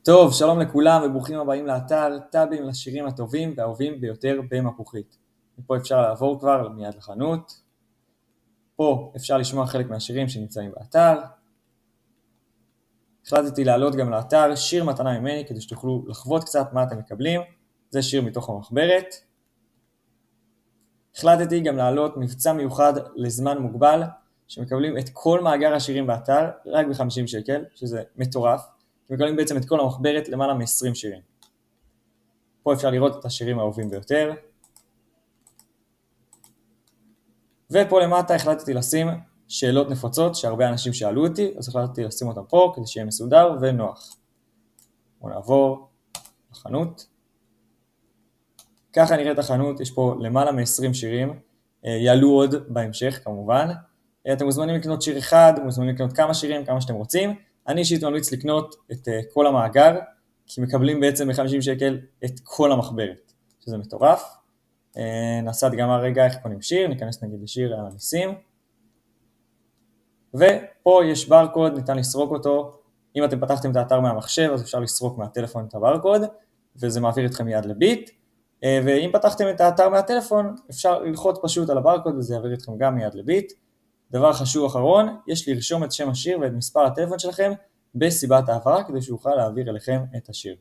טוב, שלום לכולם וברוכים הבאים לאתר טאבים לשירים הטובים והאהובים ביותר במפוחית. פה אפשר לעבור כבר מיד לחנות. פה אפשר לשמוע חלק מהשירים שנמצאים באתר. החלטתי לעלות גם לאתר שיר מתנה ממני כדי שתוכלו לחוות קצת מה אתם מקבלים. זה שיר מתוך המחברת. החלטתי גם לעלות מבצע מיוחד לזמן מוגבל שמקבלים את כל מאגר השירים באתר רק ב-50 שקל, שזה מטורף. מקבלים בעצם את כל המחברת למעלה מ-20 שירים. פה אפשר לראות את השירים האהובים ביותר. ופה למטה החלטתי לשים שאלות נפוצות שהרבה אנשים שאלו אותי, אז החלטתי לשים אותם פה כדי שיהיה מסודר ונוח. בואו נעבור לחנות. ככה נראית החנות, יש פה למעלה מ-20 שירים, יעלו עוד בהמשך כמובן. אתם מוזמנים לקנות שיר אחד, מוזמנים לקנות כמה שירים, כמה שאתם רוצים. אני אישית ממליץ לקנות את כל המאגר, כי מקבלים בעצם ב-50 שקל את כל המחברת, שזה מטורף. נעשה הדגמה רגע איך קונים שיר, ניכנס נגיד לשיר על המיסים. ופה יש ברקוד, ניתן לסרוק אותו. אם אתם פתחתם את האתר מהמחשב, אז אפשר לסרוק מהטלפון את הברקוד, וזה מעביר אתכם מיד לביט. ואם פתחתם את האתר מהטלפון, אפשר ללחוץ פשוט על הברקוד, וזה יעביר אתכם גם מיד לביט. דבר חשוב אחרון, יש לרשום את שם השיר ואת מספר הטלפון שלכם בסיבת העברה, כדי שיוכל להעביר אליכם את השיר.